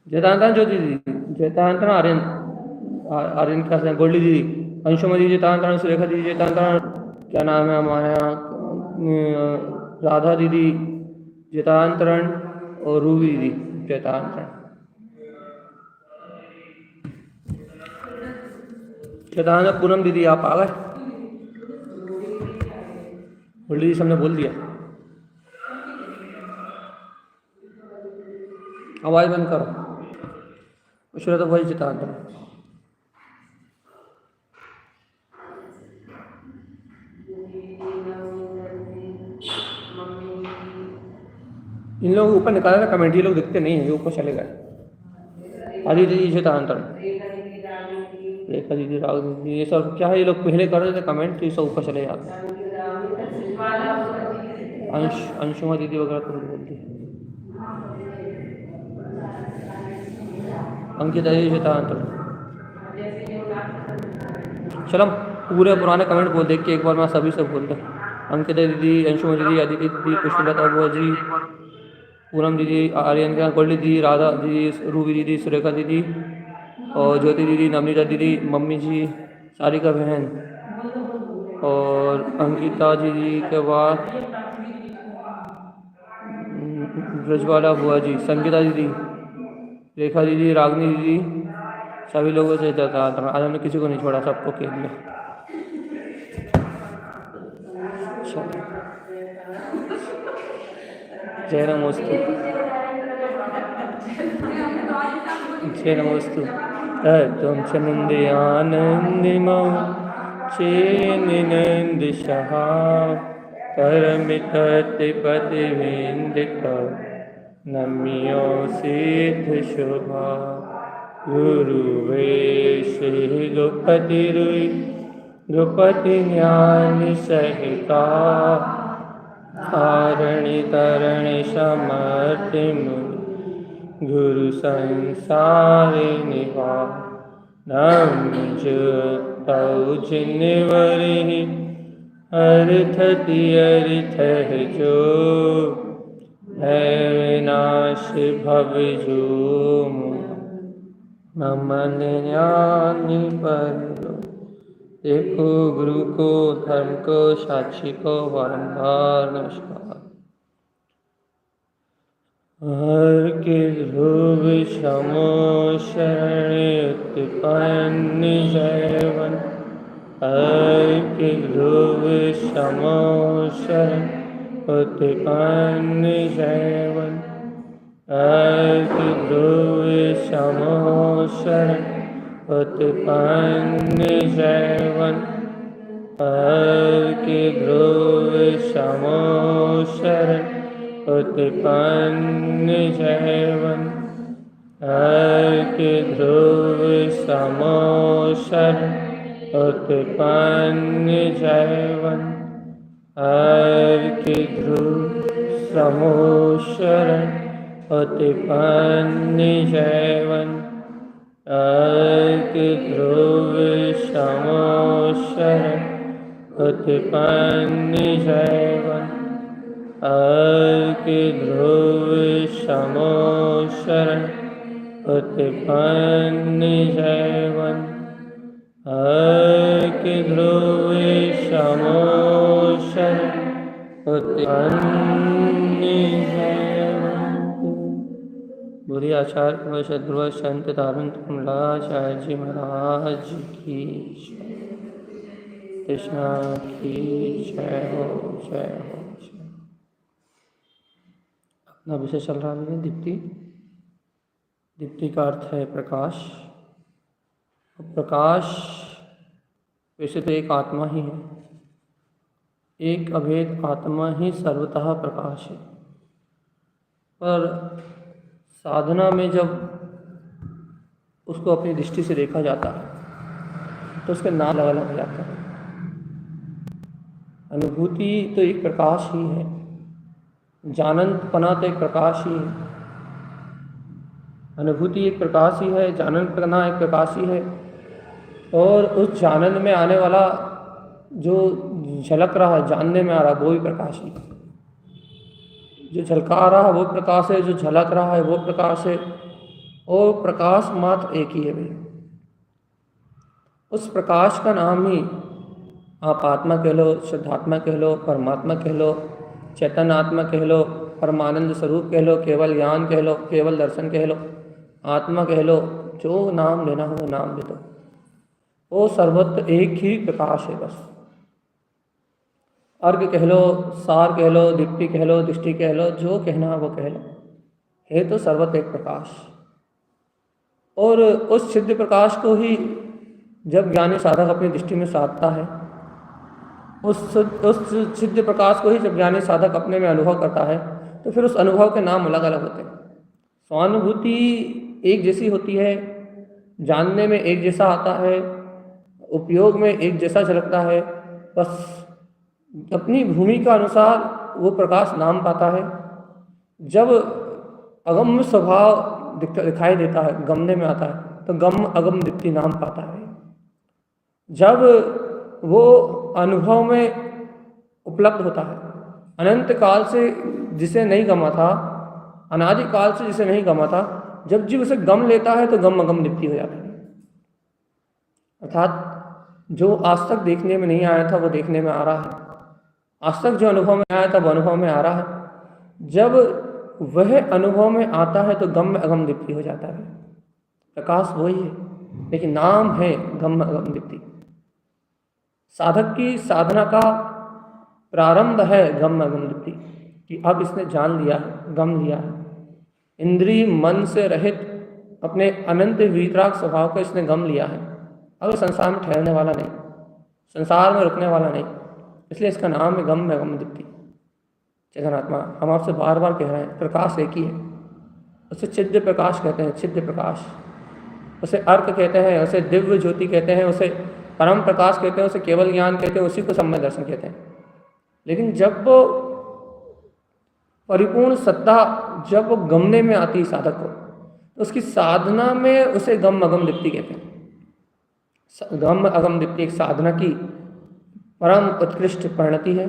जयतांतन ज्योति दीदी, जयतांतन आर्यन, आर्यन का से गोल्डी दीदी, अंशुमति जयतांतन, सुरेखा दीदी जयतांतन, क्या नाम है हमारे यहाँ, राधा दीदी जयतांतरण और रूबी दीदी जयतांतरण। जयतांतन पूनम दीदी आप आ गए? गोल्डी दीदी सबने बोल दिया। आवाज बंद करो। तो भाई जयतांतरण। इन लोगों को ऊपर निकाला ना कमेंट, ये लोग दिखते नहीं है, ये ऊपर चले गए। आदि दीदी जयतांतरण, रेखा दीदी, राग दीदी, ये सब क्या है, ये लोग पहले कर रहे थे कमेंट तो ये सब ऊपर चले जाते हैं। अंशुमा दीदी वगैरह तो बोलती है। अंकिता दीदी जयतांतरण। चलो पूरे पुराने कमेंट बोल देख के एक बार मैं सभी से बोल दूँ। अंकिता दीदी, अंशुमा दीदी, अदिति दीदी, पुष्पलता बुआ जी, पूनम दीदी, आर्यन का, गोल्डी दीदी, राधा दीदी, रूबी दीदी, सुरेखा दीदी और ज्योति दीदी, नवनीता दीदी, मम्मी जी, सारिका बहन और अंकिता दीदी के बाद ब्रजवाला बुआ जी, संगीता दीदी, रेखा दीदी, रागनी दीदी, सभी लोगों से जाता आज हमने किसी को नहीं छोड़ा, सबको कह दिया। जय नमोस्तु, जय नमोस्तु। तुम चंदे आनंदिमो चेनिनंद शहा परमित पति विंदिक नम्यो सिद्ध शोभा गुरु वेश गुपति रुई गुपति ज्ञान सहिता तारणी तरणि समर्ति मुनि गुरु संसारि निवा नम तौ जिनवरि अर्थति अरिथ जो है विनाश भव जो नमन ज्ञानी पर देखो गुरु को, धर्म को, साक्षी को बारंबार नमस्कार। हर के ध्रुव समो शरण उत्पन्न जयवन, हर के ध्रुव समो शरण उत्पन्न जयवन, हर के ध्रुव समो शरण उत्पन्न जयवन, हर के ध्रुव समो शरण उत्पन्न जयवन, हर के ध्रुव समो शरण उत्पन्न जयवन, हर के ध्रुव समो शरण उत्पन्न जयवन, हर के ध्रुव समो शरण उत्पन्न जयवन, हर के ध्रुव समो शरण उत्पन्न जयवन, हर के ध्रुव समो शरण उत्पन्न जयवन। बुरी आचार वश ध्रुव संत धारण कमलाचार्य जी महाराज की कृष्णा की जय हो, जय हो। अपना विषय चल रहा है दीप्ति। दीप्ति का अर्थ है प्रकाश। प्रकाश वैसे तो एक आत्मा ही है, एक अभेद आत्मा ही सर्वतः प्रकाश है, पर साधना में जब उसको अपनी दृष्टि से देखा जाता है तो उसके नाम अलग अलग हो जाता है। अनुभूति तो एक प्रकाश ही है, जाननपना तो एक प्रकाश ही है। अनुभूति एक प्रकाश ही है, जाननपना एक प्रकाश ही है, और उस जानन में आने वाला जो झलक रहा है, जानने में आ रहा है, वो भी प्रकाश ही है। जो झलका रहा है वो प्रकाश है, जो झलक रहा है वो प्रकाश है, और प्रकाश मात्र एक ही है भाई। उस प्रकाश का नाम ही आप आत्मा कह लो, शुद्धात्मा कह लो, परमात्मा कह लो, चैतन्य आत्मा कह लो, परमानंद स्वरूप कह लो, केवल ज्ञान कह लो, केवल दर्शन कह लो, आत्मा कह लो, जो नाम लेना हो नाम ले दो, वो सर्वत्र एक ही प्रकाश है बस। अर्घ कह लो, सार कह लो, दीप्ति कह लो, दृष्टि कह लो, जो कहना है वो कह लो, है तो सर्वत्र एक प्रकाश। और उस सिद्ध प्रकाश को ही जब ज्ञानी साधक अपनी दृष्टि में साधता है, उस सिद्ध प्रकाश को ही जब ज्ञानी साधक अपने में अनुभव करता है, तो फिर उस अनुभव के नाम अलग अलग होते हैं। स्वानुभूति एक जैसी होती है, जानने में एक जैसा आता है, उपयोग में एक जैसा झलकता है, बस अपनी भूमिका अनुसार वो प्रकाश नाम पाता है। जब अगम्य स्वभाव दिखाई देता है, गमने में आता है, तो गम अगम दीप्ति नाम पाता है। जब वो अनुभव में उपलब्ध होता है, अनंत काल से जिसे नहीं गमा था, अनादि काल से जिसे नहीं गमा था, जब जीव उसे गम लेता है तो गम अगम दीप्ति हो जाता है। अर्थात जो आज तक देखने में नहीं आया था वो देखने में आ रहा है, आज तक जो अनुभव में आया था वो अनुभव में आ रहा है। जब वह अनुभव में आता है तो गम में अगम दीप्ति हो जाता है। प्रकाश वही है, लेकिन नाम है गम अगम दीप्ति। साधक की साधना का प्रारंभ है गम अगम दीप्ति, कि अब इसने जान लिया है, गम लिया है, इंद्रिय मन से रहित अपने अनंत वीतराग स्वभाव को इसने गम लिया है। अब संसार में ठहरने वाला नहीं, संसार में रुकने वाला नहीं, इसलिए इसका नाम है गम अगम दीप्ति। चेतनात्मा, हम आपसे बार बार कह रहे हैं, प्रकाश एक ही है। उसे छिद्र प्रकाश कहते हैं, छिद्र प्रकाश। उसे अर्क कहते हैं, उसे दिव्य ज्योति कहते हैं, उसे परम प्रकाश कहते हैं, उसे केवल ज्ञान कहते हैं, उसी को सम्यक दर्शन कहते हैं। लेकिन जब वो परिपूर्ण सत्ता जब वो गमने में आती है साधक को, तो उसकी साधना में उसे गम अगम दीप्ति कहते हैं। गम अगम दीप्ति एक साधना की परम उत्कृष्ट परिणति है।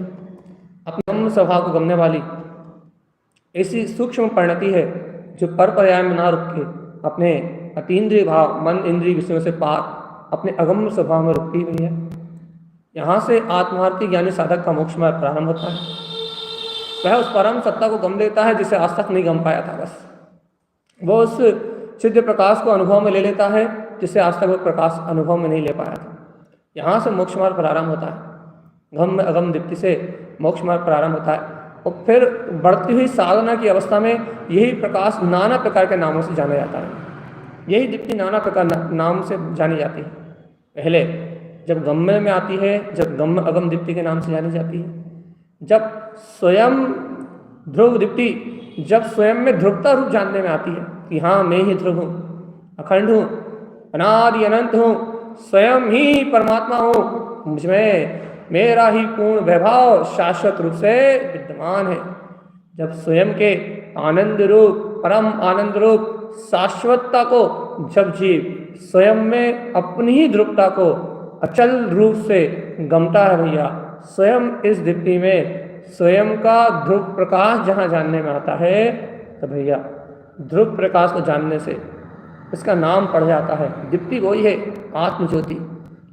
अपने गम स्वभाव को गमने वाली ऐसी सूक्ष्म परिणति है जो पर पर्याय में ना रुक के अपने अतीन्द्रिय भाव, मन इंद्रिय विषयों से पार अपने अगम्य स्वभाव में रुकती हुई है। यहाँ से आत्मार्थी ज्ञानी साधक का मोक्ष मार्ग प्रारंभ होता है। वह उस परम सत्ता को गम लेता है जिसे आज तक नहीं गम पाया था। बस वो उस सिद्ध प्रकाश को अनुभव में ले लेता है जिसे आज तक वो प्रकाश अनुभव में नहीं ले पाया था। यहाँ से मोक्ष मार्ग प्रारंभ होता है। गम अगम दीप्ति से मोक्ष मार्ग प्रारंभ होता है, और फिर बढ़ती हुई साधना की अवस्था में यही प्रकाश नाना प्रकार के नामों से जाना जाता है। यही दीप्ति नाना प्रकार नाम से जानी जाती है। पहले जब गम्य में आती है, जब गम अगम दीप्ति के नाम से जानी जाती है। जब स्वयं ध्रुव दीप्ति, जब स्वयं में ध्रुवता रूप जानने में आती है कि हाँ मैं ही ध्रुव हूँ, अखंड हूँ, अनादि अनंत हूँ, स्वयं ही परमात्मा हूँ, मुझमें मेरा ही पूर्ण वैभव शाश्वत रूप से विद्यमान है। जब स्वयं के आनंद रूप, परम आनंद रूप शाश्वतता को जब जीव स्वयं में अपनी ही ध्रुवता को अचल रूप से गमता है भैया, स्वयं इस दीप्ति में स्वयं का ध्रुव प्रकाश जहाँ जानने में आता है, तो भैया ध्रुव प्रकाश को जानने से इसका नाम पड़ जाता है। दीप्ति वही है आत्मज्योति,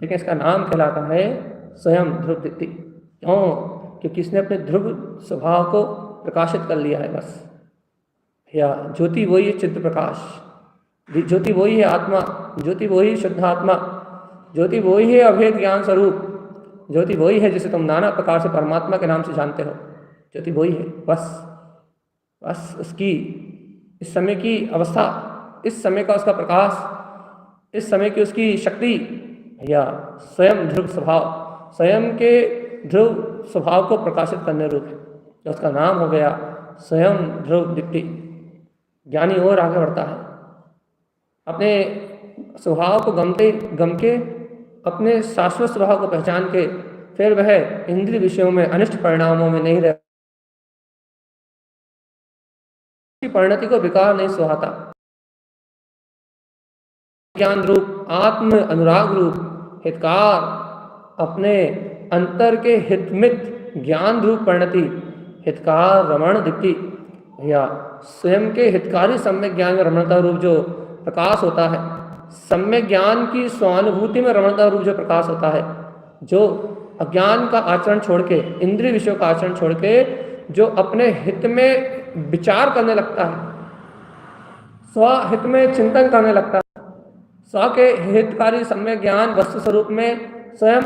लेकिन इसका नाम कहलाता है स्वयं ध्रुव दीप्ति। क्यों? क्योंकि इसने अपने ध्रुव स्वभाव को प्रकाशित कर लिया है। बस भैया ज्योति वही है चित्त प्रकाश, ज्योति वही है आत्मा, ज्योति वही शुद्ध आत्मा, ज्योति वही है अभेद ज्ञान स्वरूप, ज्योति वही है जिसे तुम नाना प्रकार से परमात्मा के नाम से जानते हो। ज्योति वही है। बस उसकी इस समय की अवस्था, इस समय का उसका प्रकाश, इस समय की उसकी शक्ति भैया स्वयं ध्रुव स्वभाव, स्वयं के ध्रुव स्वभाव को प्रकाशित करने रूप है, तो उसका नाम हो गया स्वयं ध्रुव दीप्ति। ज्ञानी और आगे बढ़ता है, अपने स्वभाव को गम के अपने शाश्वत स्वभाव को पहचान के फिर वह इंद्रिय विषयों में अनिष्ट परिणामों में नहीं रह, परिणति को विकार नहीं सुहाता। ज्ञान रूप, आत्म अनुराग रूप, हितकार, अपने अंतर के हितमित ज्ञान रूप परिणति, हितकार रमण दीप्ति भैया स्वयं के हितकारी सम्यक ज्ञान में रमणता रूप जो प्रकाश होता है, सम्यक ज्ञान की स्वानुभूति में रमणता रूप जो प्रकाश होता है, जो अज्ञान का आचरण छोड़ के, इंद्रिय विषयों का आचरण छोड़ के जो अपने हित में विचार करने लगता है, स्वहित में चिंतन करने लगता है, स्व के हितकारी सम्यक ज्ञान वस्तु स्वरूप में स्वयं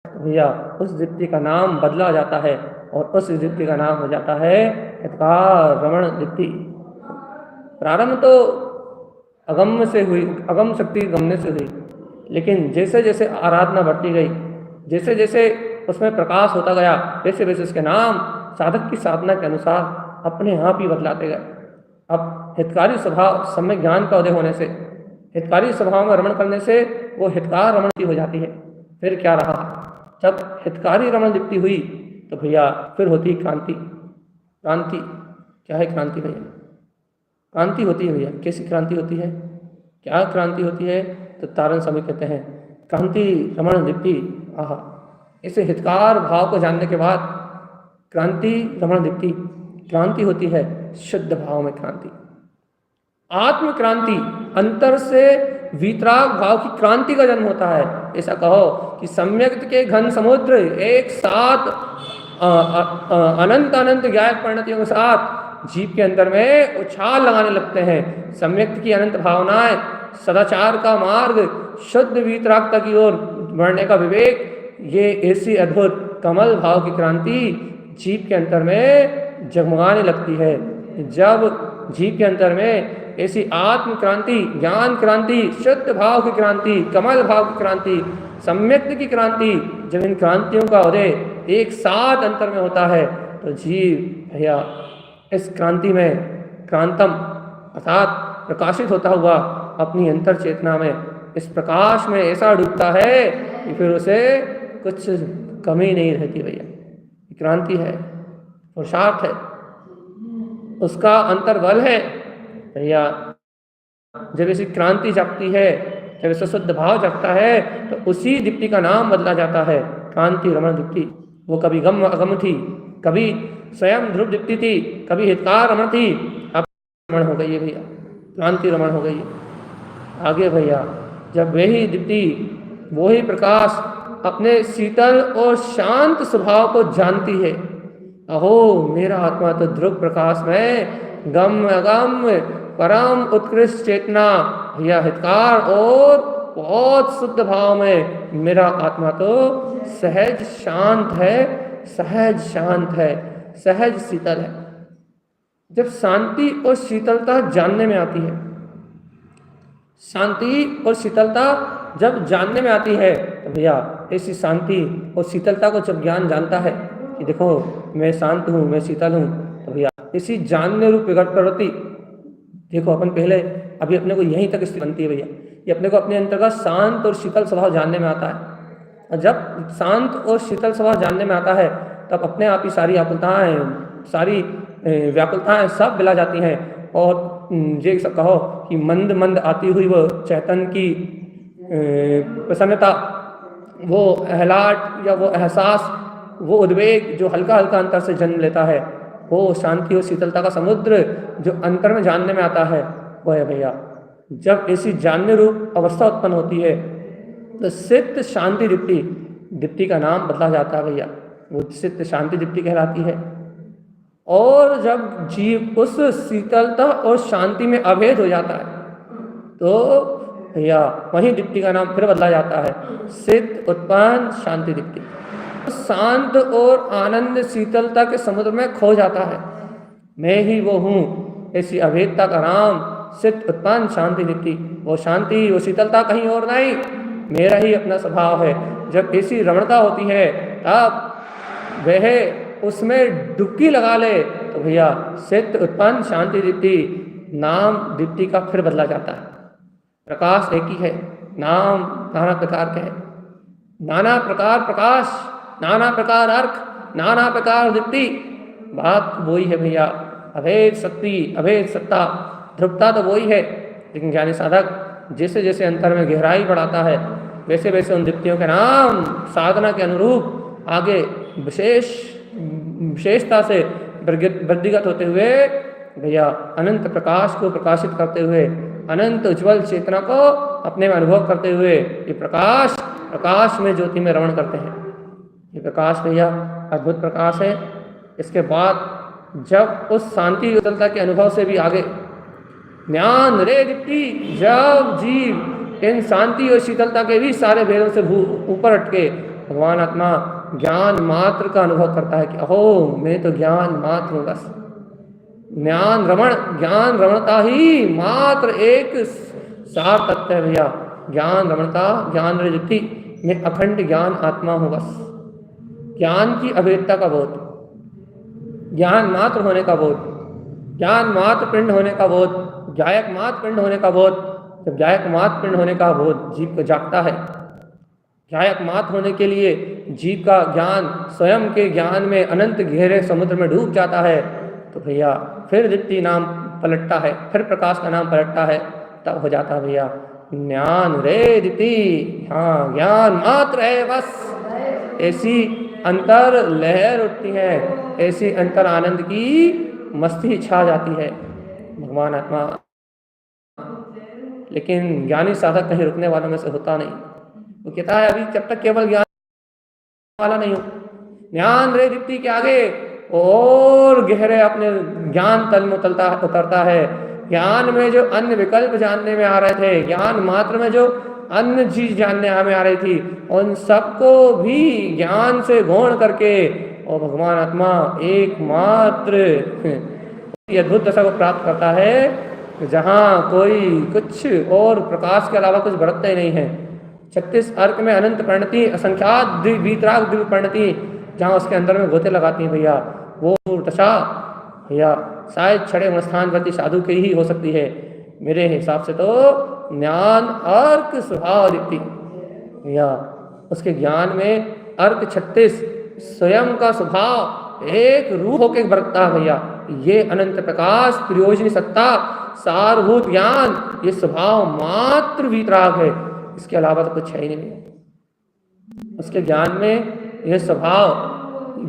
भैया उस दीप्ति का नाम बदला जाता है और उस दीप्ति का नाम हो जाता है हितकार रमण दीप्ति। प्रारंभ तो अगम्य से हुई, अगम शक्ति गमने से हुई, लेकिन जैसे जैसे आराधना बढ़ती गई, जैसे जैसे उसमें प्रकाश होता गया, वैसे वैसे उसके नाम साधक की साधना के अनुसार अपने आप ही बदलाते गए। अब हितकारी स्वभाव सम्यक ज्ञान का उदय होने से, हितकारी स्वभाव में रमण करने से वो हितकार रमण की हो जाती है। फिर क्या रहा, जब हितकारी रमण दीप्ति हुई तो भैया फिर होती क्रांति। क्रांति क्या है? क्रांति भैया क्रांति होती है भैया। कैसी क्रांति होती है? क्या क्रांति होती है? तो तारण स्वामी कहते हैं क्रांति रमण दीप्ति। आहा, इसे हितकार भाव को जानने के बाद क्रांति रमण दीप्ति, क्रांति होती है शुद्ध भाव में क्रांति, आत्म क्रांति, अंतर से वीतराग भाव की क्रांति का जन्म होता है। ऐसा कहो कि सम्यक के घन समुद्र एक साथ अनंत अनंत ज्ञायक परिणतियों के साथ जीव के अंदर में उछाल लगाने लगते हैं। सम्यक की अनंत भावनाएं, सदाचार का मार्ग, शुद्ध वीतरागता की ओर बढ़ने का विवेक, ये ऐसी अद्भुत कमल भाव की क्रांति जीव के अंदर में जगमगाने लगती है। जब जीव के अंदर में ऐसी आत्म क्रांति, ज्ञान क्रांति, शुद्ध भाव की क्रांति, कमल भाव की क्रांति, सम्यक की क्रांति, जब इन क्रांतियों का उदय एक साथ अंतर में होता है तो जीव भैया इस क्रांति में क्रांतम अर्थात प्रकाशित होता हुआ अपनी अंतर चेतना में, इस प्रकाश में ऐसा डूबता है कि फिर उसे कुछ कमी नहीं रहती भैया। क्रांति है, पुरुषार्थ है, उसका अंतर्बल है भैया। जब ऐसी क्रांति जगती है, जब ऐसा शुद्ध भाव जगता है तो उसी दीप्ति का नाम बदला जाता है क्रांति रमण दीप्ति। वो कभी गम अगम थी, कभी स्वयं ध्रुव दीप्ति थी, कभी हितकार रमण थी, अब रमण हो गई है भैया, क्रांति रमण हो गई है। आगे भैया जब वही दीप्ति, वही प्रकाश अपने शीतल और शांत स्वभाव को जानती है, अहो मेरा आत्मा तो ध्रुव प्रकाश में गम अगम परम उत्कृष्ट चेतना भैया हितकार और बहुत शुद्ध भाव में मेरा आत्मा तो सहज शांत है, सहज शांत है, सहज शीतल है। जब शांति और शीतलता जानने में आती है, शांति और शीतलता जब जानने में आती है तो भैया ऐसी शांति और शीतलता को जब ज्ञान जानता है कि देखो मैं शांत हूँ, मैं शीतल हूँ, तो भैया इसी जानने रूप विगत प्रवृत्ति, देखो अपन पहले अभी अपने को यहीं तक स्थिति बनती है भैया, ये अपने को अपने अंतर्गत शांत और शीतल स्वभाव जानने में आता है। और जब शांत और शीतल स्वभाव जानने में आता है तब अपने आप ही सारी आकुलताएँ, सारी व्याकुलताएँ सब मिला जाती हैं और ये सब कहो कि मंद मंद आती हुई वो चैतन्य की प्रसन्नता, वो आहलाट या वो एहसास, वो उद्वेग जो हल्का हल्का अंतर से जन्म लेता है, वो शांति और शीतलता का समुद्र जो अंतर में जानने में आता है, वो है भैया जब ऐसी जानने रूप अवस्था उत्पन्न होती है तो सिद्ध शांति दीप्ति, दीप्ति का नाम बदला जाता है भैया, वो सिद्ध शांति दीप्ति कहलाती है। और जब जीव उस शीतलता और शांति में अभेद हो जाता है तो भैया वही दीप्ति का नाम फिर बदला जाता है सिद्ध उत्पन्न शांति दीप्ति। शांत और आनंद शीतलता के समुद्र में खो जाता है, मैं ही वो हूँ, ऐसी अभेदता का नाम सिद्ध उत्पन्न शांति दीप्ति। वो शांति, वो शीतलता कहीं और नहीं, मेरा ही अपना स्वभाव है। जब ऐसी रमणता होती है तब वह उसमें डुबकी लगा ले तो भैया सिद्ध उत्पन्न शांति दीप्ति नाम दीप्ति का फिर बदला जाता है। प्रकाश एक ही है, नाम नाना प्रकार के हैं, नाना प्रकार प्रकाश, नाना प्रकार अर्क, नाना प्रकार दीप्ति, बात वही है भैया, अभेद शक्ति, अभेद सत्ता, ध्रुवता तो वही है। लेकिन ज्ञानी साधक जैसे जैसे अंतर में गहराई बढ़ाता है वैसे वैसे उन दीप्तियों के नाम साधना के अनुरूप आगे विशेषता से वृद्धिगत होते हुए भैया अनंत प्रकाश को प्रकाशित करते हुए अनंत उज्ज्वल चेतना को अपने में अनुभव करते हुए ये प्रकाश में ज्योति में रमण करते हैं। ये प्रकाश भैया अद्भुत प्रकाश है। इसके बाद जब उस शांति उतलता के अनुभव से भी आगे ज्ञान रे दीप्ति, जब जीव इन शांति और शीतलता के भी सारे भेदों से ऊपर हटके भगवान आत्मा ज्ञान मात्र का अनुभव करता है कि अहो मैं तो ज्ञान मात्र हूँ बस। ज्ञान रमणता ही मात्र एक सार तत्व है भैया। ज्ञान रमणता, ज्ञान रे दीप्ति, मैं अखंड ज्ञान आत्मा हूँ बस। ज्ञान की अभेदता का बोध, ज्ञान मात्र होने का बोध, ज्ञान मात्र पिंड होने का बोध, ज्ञायक मात्र पिंड होने का बोध। जब ज्ञायक मात्र पिंड होने का बोध जीव को जागता है, ज्ञायक मात्र होने के लिए जीव का ज्ञान स्वयं के ज्ञान में अनंत गहरे समुद्र में डूब जाता है, तो भैया फिर दीप्ति नाम पलटता है, फिर प्रकाश का नाम पलटता है। तब हो जाता है भैया ज्ञान रे दीप्ति। हाँ, ज्ञान मात्र है बस। ऐसी अंतर लहर उठती है, ऐसी अंतर आनंद की मस्ती छा जाती है भगवान आत्मा। लेकिन ज्ञानी साधक कहीं रुकने वालों में से होता नहीं। वो कहता है अभी जब तक केवल ज्ञान वाला नहीं हो, ज्ञान रे दीप्ति के आगे और गहरे अपने ज्ञान तल में उतरता है। ज्ञान में जो अन्य विकल्प जानने में आ रहे थे, ज्ञान मात्र में जो अन्य चीज जानने में आ रही थी, उन सबको भी ज्ञान से गौण करके और भगवान आत्मा एकमात्र अद्भुत दशा को प्राप्त करता है जहाँ कोई कुछ और प्रकाश के अलावा कुछ बरतता ही नहीं है। 36 अर्क में अनंत परिणति, असंख्यात वीतराग दिव्य परिणति जहाँ उसके अंदर में गोते लगाती हैं भैया, वो दशा भैया शायद छड़े गुणस्थानवर्ती साधु की ही हो सकती है। मेरे हिसाब से तो ज्ञान अर्क स्वभाव दीप्ति भैया, उसके ज्ञान में अर्क 36 स्वयं का स्वभाव एक रूप होकर बरतता है भैया। ये अनंत प्रकाश, प्रयोजनी सत्ता, सारभूत ज्ञान, ये स्वभाव मात्र वीतराग है, इसके अलावा तो कुछ है ही नहीं। उसके ज्ञान में यह स्वभाव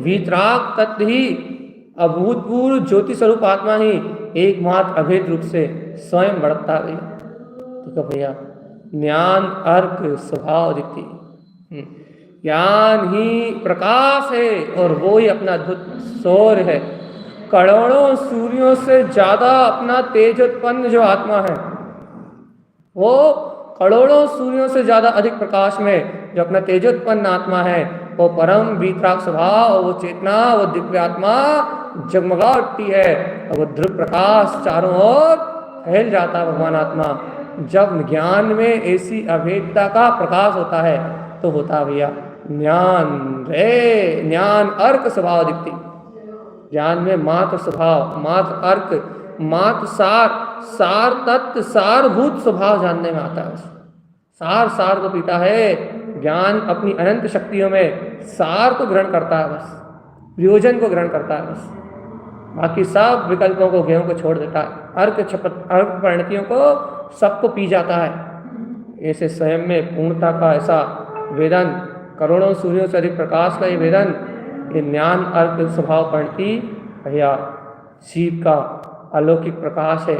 वीतराग तत्व ही अभूतपूर्व ज्योति स्वरूप आत्मा ही एकमात्र अभेद रूप से स्वयं बढ़ता है। तो भैया ज्ञान अर्क स्वभाव दीप्ति, ज्ञान ही प्रकाश है और वो ही अपना अद्भुत सौर्य है। करोड़ों सूर्यों से ज्यादा अपना तेज उत्पन्न जो आत्मा है, वो करोड़ों सूर्यों से ज्यादा अधिक प्रकाश में जो अपना तेजोत्पन्न आत्मा है, वो परम वीतराग स्वभाव, वो चेतना, वो दिव्य आत्मा जगमगा उठती है और वो ध्रुव प्रकाश चारों ओर फैल जाता है भगवान आत्मा। जब ज्ञान में ऐसी अभेदता का प्रकाश होता है तो होता है भैया ज्ञान अर्क स्वभाव दीप्ति। ज्ञान में मात्र स्वभाव, मात्र अर्क, मात्र सार तत्व, सारभूत स्वभाव जानने में आता है। सार को पीता है। ज्ञान अपनी अनंत शक्तियों में सार को ग्रहण करता है बस, प्रयोजन को ग्रहण करता है बस, बाकी सब विकल्पों को, गेहूं को छोड़ देता है। अर्क परिणतियों को सबको पी जाता है। ऐसे स्वयं में पूर्णता का ऐसा वेदन, करोड़ों सूर्यों से अधिक प्रकाश का ये वेदन, ये ज्ञान अर्क स्वभाव परिणति भैया शिव का अलौकिक प्रकाश है।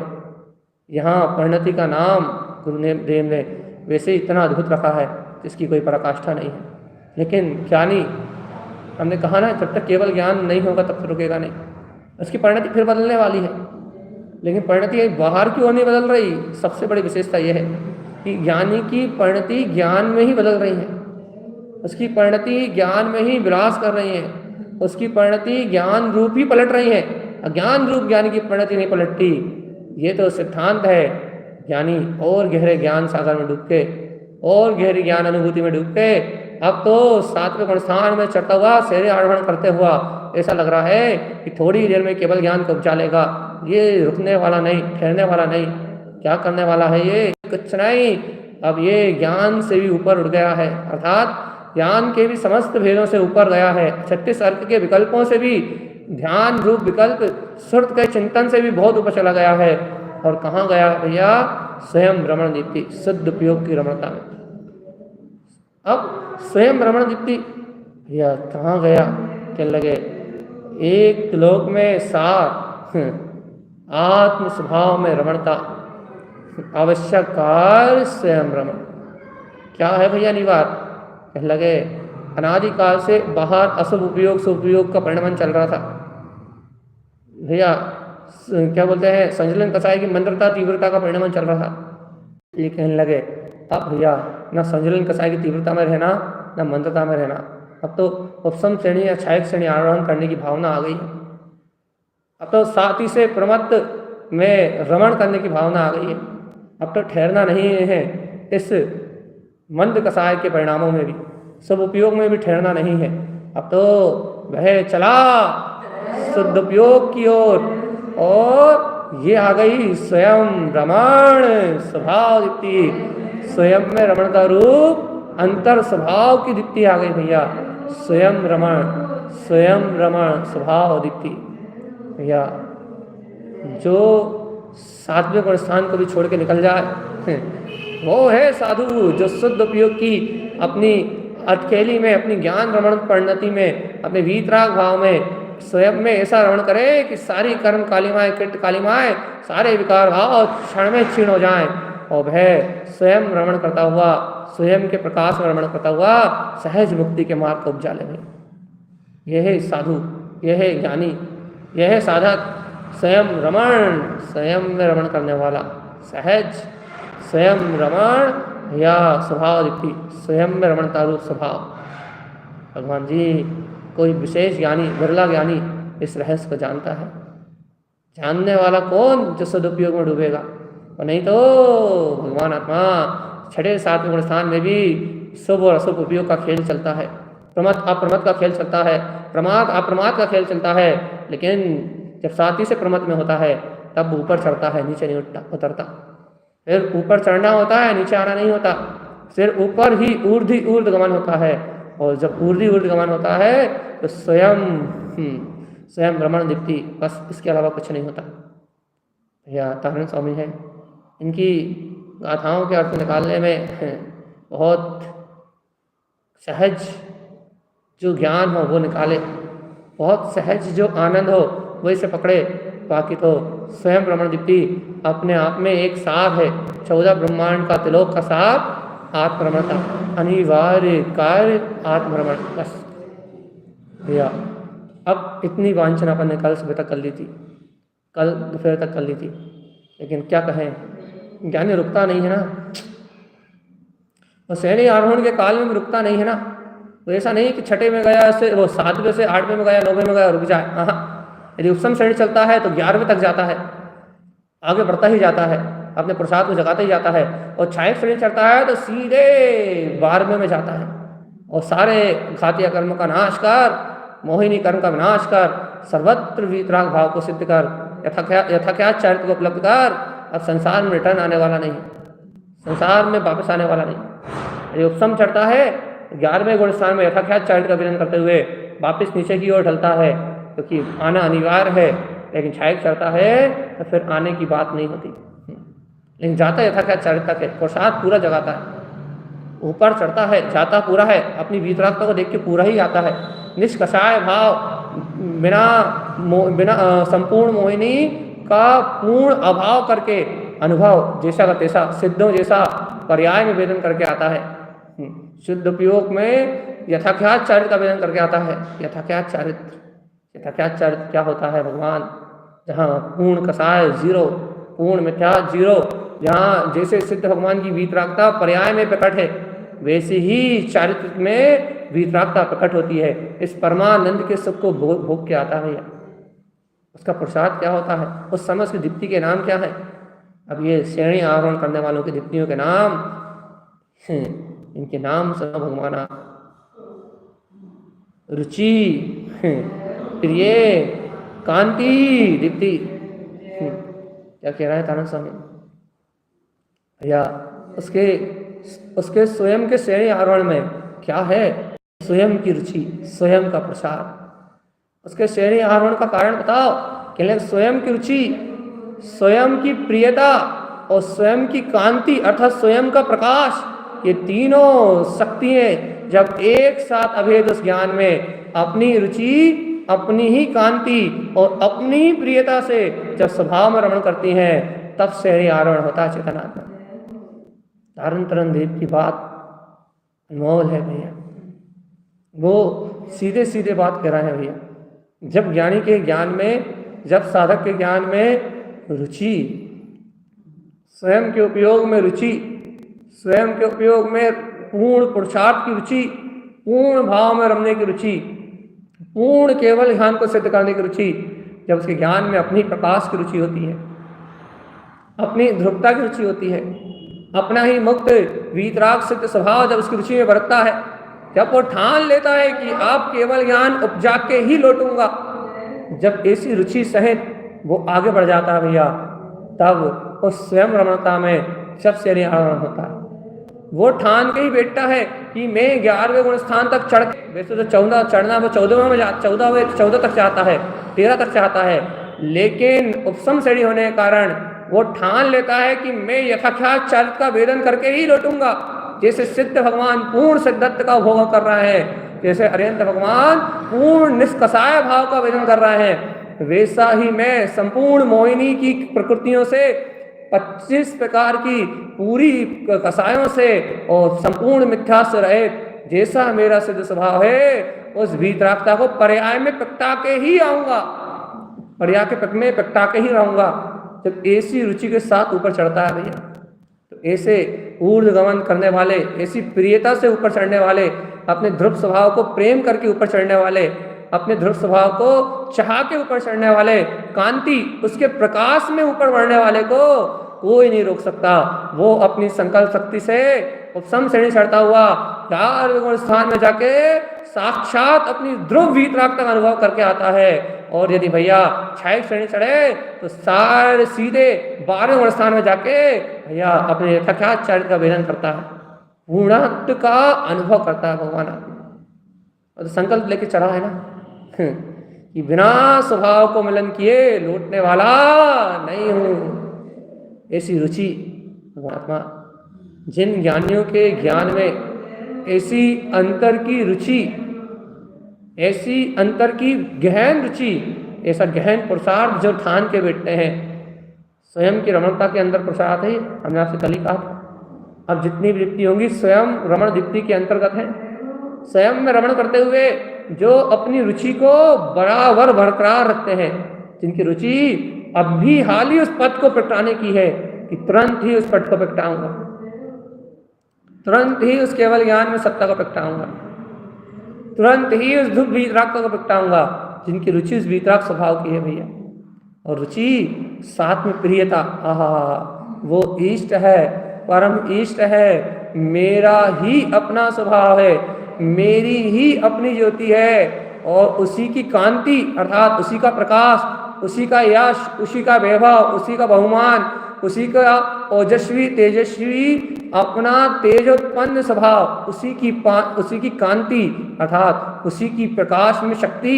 यहाँ परिणति का नाम गुरुदेव ने वैसे इतना अद्भुत रखा है जिसकी कोई पराकाष्ठा नहीं है। लेकिन ज्ञानी, हमने कहा ना, जब तक केवल ज्ञान नहीं होगा तब तक रुकेगा नहीं। उसकी परिणति फिर बदलने वाली है, लेकिन परिणति बाहर की ओर नहीं बदल रही। सबसे बड़ी विशेषता यह है कि ज्ञानी की परिणति ज्ञान में ही बदल रही है। उसकी परिणति ज्ञान में ही विलास कर रही है। उसकी परिणति ज्ञान रूप ही पलट रही है। अज्ञान रूप ज्ञानी की परिणति नहीं पलटती। ये तो सिद्धांत है। ज्ञानी और गहरे ज्ञान सागर में डूब के, और गहरी ज्ञान अनुभूति में डूब के, अब तो 7वें गुणस्थान में चढ़ता हुआ, शेर आरोहण करते हुआ ऐसा लग रहा है कि थोड़ी देर में केवल ज्ञान को उपजा लेगा। ये रुकने वाला नहीं, ठहरने वाला नहीं। क्या करने वाला है ये? कुछ नहीं। अब ये ज्ञान से भी ऊपर उठ गया है, अर्थात ज्ञान के भी समस्त भेदों से ऊपर गया है। 36 अर्क के विकल्पों से भी, ध्यान रूप विकल्प श्रुत के चिंतन से भी बहुत ऊपर चला गया है। और कहाँ गया भैया? स्वयं रमण दीप्ति, शुद्ध उपयोग की रमणता में। अब स्वयं रमण दीप्ति भैया कहाँ गया? कहने लगे एक लोक में सार, आत्म स्वभाव में रमणता, आवश्यक कार्य स्वयं रमण। क्या है भैया निवार? कहने लगे अनादिकाल से बाहर अशुभ उपयोग शुभ उपयोग का परिणमन चल रहा था भैया। क्या बोलते हैं, संजलन कसाई की मंत्रता तीव्रता का परिणमन चल रहा था। ये कहने लगे अब भैया ना संजलन कसाई की तीव्रता में रहना ना मंत्रता में रहना, अब तो उपसम श्रेणी या क्षायक श्रेणी आरोहण करने की भावना आ गई है। अब तो साथ ही से प्रमत्त में रमण करने की भावना आ गई है। अब तो ठहरना नहीं है इस मंद कसाय के परिणामों में भी, सब उपयोग में भी ठहरना नहीं है। अब तो वह चला शुद्ध उपयोग की ओर, और ये आ गई स्वयं रमण स्वभाव दीप्ति। स्वयं में रमण का रूप अंतर स्वभाव की दीप्ति आ गई भैया। स्वयं रमण स्वभाव दीप्ति भैया। जो सातवें गुण स्थान को भी छोड़ के निकल जाए वो है साधु, जो शुद्ध उपयोग की अपनी अटकेली में, अपनी ज्ञान रमण परिणति में, अपने वीतराग भाव में स्वयं में ऐसा रमण करे कि सारी कर्म कालिमाएं कृत कालिमाएं सारे विकार भाव क्षण में क्षीण हो जाएं, और वह स्वयं रमण करता हुआ, स्वयं के प्रकाश में रमण करता हुआ सहज मुक्ति के मार्ग को उपजा ले। यह है साधु, यह है ज्ञानी, यह है साधक। स्वयं में रमण करने वाला सहज स्वयं रमण या स्वभाव दीप्ति, स्वयं में रमणता रूप स्वभाव। भगवान जी कोई विशेष ज्ञानी, बिरला ज्ञानी इस रहस्य को जानता है। जानने वाला कौन? जो सदुपयोग में डूबेगा, और नहीं तो भगवान आत्मा छठे सातवें गुण स्थान में भी शुभ और अशुभ उपयोग का खेल चलता है, प्रमद अप्रमद का खेल चलता है, प्रमाद अप्रमाद का खेल चलता है। लेकिन जब साथी से प्रमद में होता है तब ऊपर चढ़ता है, नीचे नहीं उतरता। फिर ऊपर चढ़ना होता है, नीचे आना नहीं होता। फिर ऊपर ही ऊर्ध्व गमन होता है, और जब ऊर्ध्व गमन होता है तो स्वयं रमण दीप्ति, बस इसके अलावा कुछ नहीं होता। भैया तारण स्वामी है, इनकी गाथाओं के अर्थ निकालने में बहुत सहज जो ज्ञान हो वो निकाले, बहुत सहज जो आनंद हो वो इसे पकड़े। बाकी तो स्वयं रमण दीप्ति अपने आप में एक सार है, 14 ब्रह्मांड का तिलोक का सार आत्मरमणता, अनिवार्य कार्य आत्मरमण। बस भैया अब इतनी वांछना अपन ने कल सुबह तक कर ली थी, कल दोपहर तक कर ली थी, लेकिन क्या कहें, ज्ञानी रुकता नहीं है ना। और श्रेणी आरोहण के काल में भी रुकता नहीं है ना। तो ऐसा नहीं कि छठे में गया से वो 7वें से 8वें में गया 9वें में गया रुक जाए। हाँ, यदि उपसम श्रेणी चलता है तो 11वें तक जाता है, आगे बढ़ता ही जाता है, अपने प्रसाद को जगाता ही जाता है। और क्षायक श्रेणी चलता है तो सीधे 12वें में जाता है, और सारे घातीय कर्म का नाश कर, मोहिनी कर्म का विनाश कर, सर्वत्र वीतराग भाव को सिद्ध कर, यथाख्यात चरित्र को उपलब्ध कर। अब संसार में रिटर्न आने वाला नहीं, संसार में वापस आने वाला नहीं। यदि उपसम चढ़ता है 11वें गुण स्थान में यथाख्यात चरित्र का विनन करते हुए वापस नीचे की ओर ढलता है, क्योंकि आना अनिवार्य है। लेकिन क्षायक चढ़ता है तो फिर आने की बात नहीं होती, लेकिन जाता यथाख्यात चरित्र तक है, प्रसाद पूरा जगाता है। ऊपर चढ़ता है, जाता पूरा है, अपनी वीतरागता को देख के पूरा ही आता है। निष्कषाय भाव, बिना संपूर्ण मोहिनी का पूर्ण अभाव करके अनुभव जैसा का तैसा सिद्धों जैसा पर्याय में वेदन करके आता है। शुद्ध उपयोग में यथाख्यात चरित्र का वेदन करके आता है। यथाख्यात चरित्र क्या होता है भगवान? जहाँ पूर्ण कसाय जीरो, पूर्ण मिथ्या जीरो, जहाँ जैसे सिद्ध भगवान की वीतरागता पर्याय में प्रकट है, वैसे ही चारित्र में वीतरागता प्रकट होती है। इस परमानंद के सुख को भोग के आता है। उसका प्रसाद क्या होता है? उस समय उसकी दीप्ति के नाम क्या है? अब ये श्रेणी आरोहण करने वालों की दीप्तियों के नाम, इनके नाम सुनो भगवान। रुचि, प्रिय, कांति, दीप्ति। क्या कह रहा है तारण स्वामी भैया? उसके स्वयं के श्रेणी आरोहण में क्या है? स्वयं की रुचि, स्वयं का प्रसाद। उसके श्रेणी आरोहण का कारण बताओ। कहले स्वयं की रुचि, स्वयं की प्रियता और स्वयं की कांति अर्थात स्वयं का प्रकाश, ये तीनों शक्तियां जब एक साथ अभेद उस ज्ञान में अपनी रुचि, अपनी ही कांति और अपनी प्रियता से जब स्वभाव में रमण करती हैं, तब से आरोहण होता है चेतनात्मा। तारण तरण देव की बात अनमोल है भैया, वो सीधे सीधे बात कह रहे हैं भैया। जब ज्ञानी के ज्ञान में, जब साधक के ज्ञान में रुचि, स्वयं के उपयोग में रुचि, स्वयं के उपयोग में पूर्ण पुरुषार्थ की रुचि, पूर्ण भाव में रमने की रुचि, पूर्ण केवल ध्यान को सिद्ध करने की रुचि, जब उसके ज्ञान में अपनी प्रकाश की रुचि होती है, अपनी ध्रुवता की रुचि होती है, अपना ही मुक्त वीतराग सिद्ध स्वभाव जब उसकी रुचि में बरतता है, जब वो ठान लेता है कि आप केवल ज्ञान उपजा के ही लौटूंगा, जब ऐसी रुचि सहित वो आगे बढ़ जाता है भैया, तब उस स्वयं रमणता में सबसे आरोहण होता है। वो ठान के ही बैठता है कि मैं 11वें गुण स्थान तक चढ़ के, वैसे तो 14 चढ़ना वो 14 में 14 तक चाहता है, 13 तक चाहता है, लेकिन उपसम श्रेणी होने के कारण वो ठान लेता है कि मैं यथाख्यात चरित्र का वेदन करके ही लौटूंगा। जैसे सिद्ध भगवान पूर्ण सिद्धत्व का भोग कर रहे हैं, जैसे अरिहंत भगवान पूर्ण निष्कषाय भाव का वेदन कर रहे हैं, वैसा ही मैं संपूर्ण मोहिनी की प्रकृतियों से 25 प्रकार की पूरी कसायों से और संपूर्ण मिथ्या से रहित जैसा मेरा सिद्ध स्वभाव है, उस वीतरागता को पर्याय में प्रगटा के ही आऊंगा, पर्याय के में प्रगटा के ही रहूंगा। जब ऐसी रुचि के साथ ऊपर चढ़ता है भैया, तो ऐसे ऊर्ध्वगमन करने वाले, ऐसी प्रियता से ऊपर चढ़ने वाले, अपने ध्रुव स्वभाव को प्रेम करके ऊपर चढ़ने वाले, अपने ध्रुव स्वभाव को चाह के ऊपर चढ़ने वाले, कांति उसके प्रकाश में ऊपर बढ़ने वाले को कोई नहीं रोक सकता। वो अपनी संकल्प शक्ति से उपसम श्रेणी चढ़ता हुआ 4वें गुण स्थान में जाके साक्षात अपनी ध्रुव वीतराग का अनुभव करके आता है। और यदि भैया 6 श्रेणी चढ़े तो सारे सीधे 12वें गुण स्थान में जाके भैया अपने यथाख्यात चरित्र का वेदन करता है, पूर्णत्व का अनुभव करता है भगवान। और तो संकल्प लेके चढ़ा है ना कि बिना स्वभाव को मिलन किए लौटने वाला नहीं हूं। ऐसी रुचि परमात्मा, जिन ज्ञानियों के ज्ञान में ऐसी अंतर की रुचि, ऐसी अंतर की गहन रुचि, ऐसा गहन पुरुषार्थ जो ठान के बैठते हैं, स्वयं की रमणता के अंदर पुरुषार्थ है। हमने आपसे कल ही कहा, अब जितनी भी दीप्ति होंगी स्वयं रमण दीप्ति के अंतर्गत है। स्वयं में रमण करते हुए जो अपनी रुचि को बराबर बरकरार रखते हैं, जिनकी रुचि अब भी हाल ही उस पद को प्रगटाने की है कि तुरंत ही उस पद को प्रगटाऊंगा, तुरंत ही उस केवल ज्ञान में सत्ता को प्रगटाऊंगा, तुरंत ही उस ध्रुव वीतराग को प्रगटाऊंगा, जिनकी रुचि उस वीतराग स्वभाव की है भैया। और रुचि साथ में प्रियता, आहा, वो इष्ट है, परम इष्ट है, मेरा ही अपना स्वभाव है, मेरी ही अपनी ज्योति है, और उसी की कांति अर्थात उसी का प्रकाश, उसी का यश, उसी का वैभव, उसी का बहुमान, उसी का ओजस्वी तेजस्वी अपना तेजोत्पन्न स्वभाव, उसी की कांति अर्थात उसी की प्रकाश में शक्ति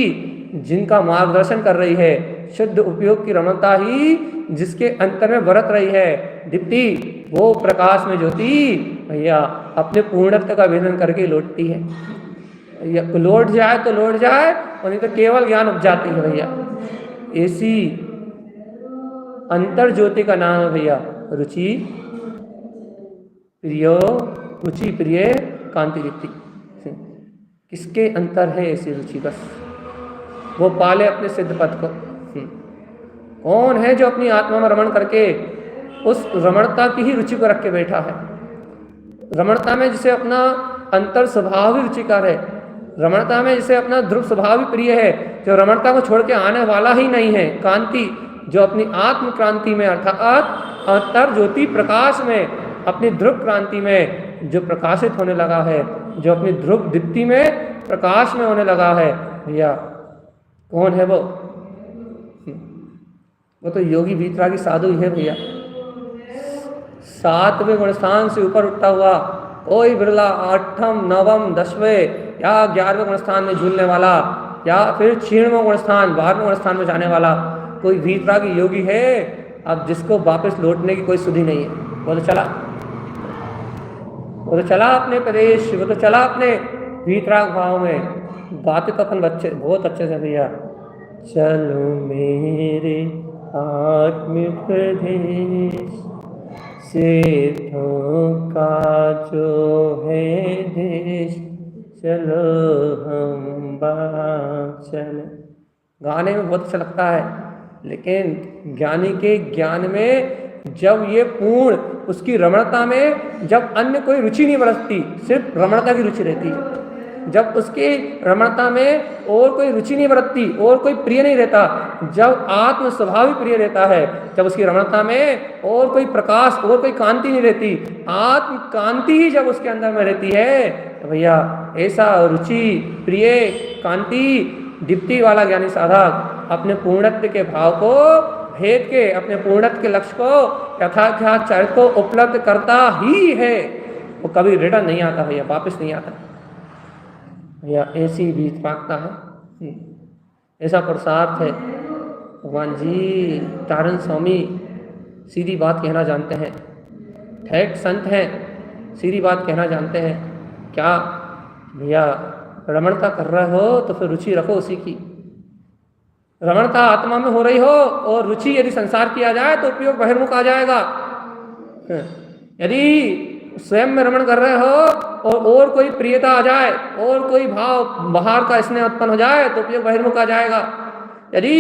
जिनका मार्गदर्शन कर रही है, शुद्ध उपयोग की रमणता ही जिसके अंतर में बरत रही है दीप्ति, वो प्रकाश में ज्योति भैया अपने पूर्णत्व का वेदन करके लौटती है। लौट जाए तो लौट जाए, और नहीं तो केवल ज्ञान उपजाती है भैया। ऐसी अंतर ज्योति का नाम है भैया रुचि प्रियो, रुचि प्रिय कांति दीप्ति। किसके अंतर है ऐसी रुचि? बस वो पाले अपने सिद्ध पद को। कौन है जो अपनी आत्मा में रमण करके उस रमणता की ही रुचि को रख के बैठा है? रमणता में जिसे अपना अंतर स्वभाव ही रुचिकर है, रमणता में जिसे अपना ध्रुव स्वभाव ही प्रिय है, जो रमणता को छोड़ के आने वाला ही नहीं है, कांति जो अपनी आत्म क्रांति में अर्थात अंतर ज्योति प्रकाश में, अपनी ध्रुव क्रांति में जो प्रकाशित होने लगा है, जो अपनी ध्रुव दीप्ति में प्रकाश में होने लगा है भैया, कौन है वो? वो तो योगी वीतरागी साधु ही है भैया। 7वें गुणस्थान से ऊपर उठता हुआ कोई बिरला 8म 9म 10वें या 11वें गुणस्थान में झूलने वाला, या फिर 6वें गुणस्थान 12वें गुणस्थान में जाने वाला कोई वीतरागी योगी है अब जिसको वापस लौटने की कोई सुधि नहीं है। वो तो चला अपने प्रदेश, वो तो चला अपने वीतराग भाव में। बातें तो अपन बच्चे बहुत अच्छे से भैया, चलो मेरे आत्मप्रदेश सिद्धों का जो है देश, चलो हम चले। गाने में बहुत अच्छा लगता है, लेकिन ज्ञानी के ज्ञान में जब ये पूर्ण उसकी रमणता में जब अन्य कोई रुचि नहीं बरतती, सिर्फ रमणता की रुचि रहती है, जब उसकी रमणता में और कोई रुचि नहीं बरतती और कोई प्रिय नहीं रहता, जब आत्म स्वभाव ही प्रिय रहता है, जब उसकी रमणता में और कोई प्रकाश और कोई कांति नहीं रहती, आत्म कांति ही जब उसके अंदर में रहती है, तो भैया ऐसा रुचि प्रिय कांति दीप्ति वाला ज्ञानी साधक अपने पूर्णत्व के भाव को भेद के, अपने पूर्णत्व के लक्ष्य को यथार्थ चरित्र को उपलब्ध करता ही है। वो कभी रिटर्न नहीं आता भैया, वापस नहीं आता भैया, ऐसी बीत मांगता है, ऐसा पुरुषार्थ है। भगवान जी तारण स्वामी सीधी बात कहना जानते हैं, ठेठ संत हैं, सीधी बात कहना जानते हैं। क्या भैया रमणता कर रहे हो तो फिर रुचि रखो उसी की। रमणता आत्मा में हो रही हो और रुचि यदि संसार की आ जाए तो उपयोग बहिर्मुख आ जाएगा। यदि स्वयं में रमण कर रहे हो और कोई प्रियता आ जाए और कोई भाव बाहर का स्नेह उत्पन्न हो जाए तो उपयोग बहिर्मुख आ जाएगा। यदि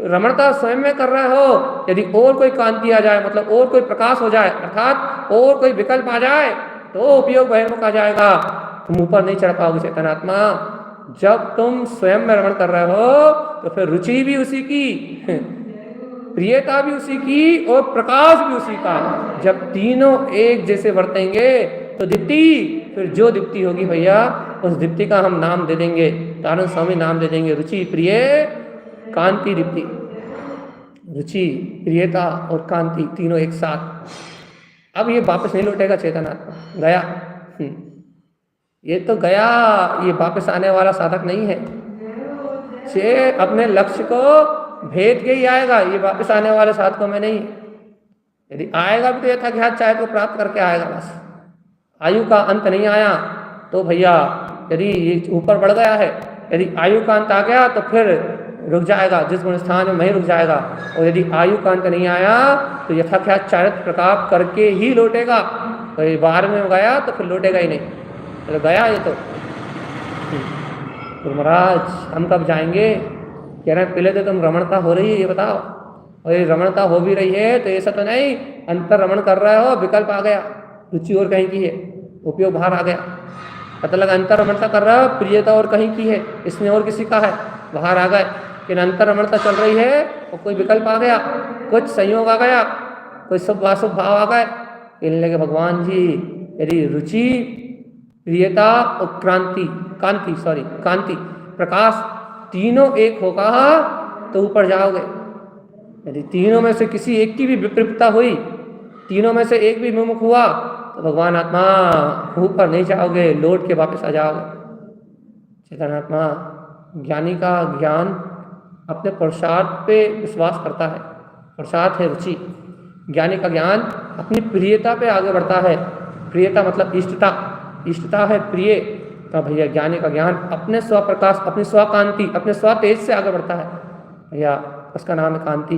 रमणता स्वयं में कर रहे हो, यदि और कोई कांति आ जाए, मतलब और कोई प्रकाश हो जाए, अर्थात और कोई विकल्प आ जाए तो उपयोग बहिर्मुख आ जाएगा। तुम ऊपर नहीं चढ़ पाओगे चेतनात्मा। जब तुम स्वयं में रमण कर रहे हो तो फिर रुचि भी उसी की, प्रियता भी उसी की और प्रकाश भी उसी का। जब तीनों एक जैसे बरतेंगे तो दीप्ति, फिर जो दीप्ति होगी भैया उस दीप्ति का हम नाम दे देंगे, तारण स्वामी नाम दे देंगे, रुचि प्रिय कांति दीप्ति। रुचि प्रियता और कांति तीनों एक साथ। अब ये वापस नहीं लौटेगा चेतनात्मा, गया। ये तो गया, ये वापस आने वाला साधक नहीं है। से अपने लक्ष्य को भेद के ही आएगा, ये वापस आने वाले साधकों में नहीं। यदि आएगा भी तो यथाख्यात चाहे को प्राप्त करके आएगा बस। आयु का अंत नहीं आया तो भैया यदि ये ऊपर बढ़ गया है, यदि आयु का अंत आ गया तो फिर रुक जाएगा, जिस गुण स्थान में वहीं रुक जाएगा। और यदि आयु का अंत नहीं आया तो यथाख्यात चारित्र प्रकाप करके ही लौटेगा। तो ये बाहर में गया तो फिर लौटेगा ही नहीं, तो गया ये तो महाराज हम कब जाएंगे? कह रहे हैं पहले तो तुम रमणता हो रही है ये बताओ, और ये रमणता हो भी रही है तो ऐसा तो नहीं अंतर रमण कर रहे हो, विकल्प आ गया, रुचि और कहीं की है, उपयोग बाहर आ गया, पता लगा अंतर रमणता कर रहा हो, प्रियता और कहीं की है, इसमें और किसी का है, बाहर आ गए। लेकिन अंतर रमणता चल रही है और कोई विकल्प आ गया, कुछ संयोग आ गया, कोई शुभ अशुभ भाव आ गए। कहने लगे भगवान जी यदि रुचि प्रियता और कांति प्रकाश तीनों एक होगा तो ऊपर जाओगे। यदि तीनों में से किसी एक की भी विपरीतता हुई, तीनों में से एक भी विमुख हुआ तो भगवान आत्मा ऊपर नहीं जाओगे, लौट के वापस आ जाओगे। चेतनात्मा ज्ञानी का ज्ञान अपने पुरुषार्थ पे विश्वास करता है, पुरुषार्थ है रुचि। ज्ञानी का ज्ञान अपनी प्रियता पे आगे बढ़ता है, प्रियता मतलब इष्टता, इष्टता है प्रिय। तो भैया ज्ञानी का ज्ञान अपने स्वप्रकाश, अपनी स्वकांति, अपने स्वतेज से आगे बढ़ता है भैया, उसका नाम है कांति।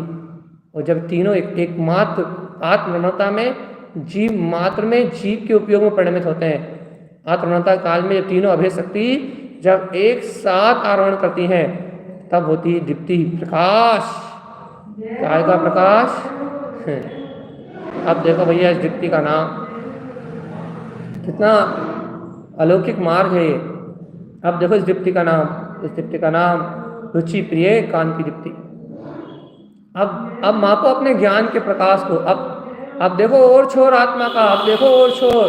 और जब तीनों एकमात्र आत्मरमणता में जीव मात्र में जीव के उपयोग में परिणमित होते हैं। आत्मरमणता काल में जब तीनों अभेद शक्ति जब एक साथ आरोहण करती हैं तब होती है दीप्ति, प्रकाश। काय का प्रकाश? अब देखो भैया इस दीप्ति का नाम कितना अलौकिक मार्ग है ये। अब देखो इस दीप्ति का नाम, इस दीप्ति का नाम रुचि प्रिय कांति दीप्ति। अब मापो अपने ज्ञान के प्रकाश को। अब देखो और छोर आत्मा का, अब देखो और छोर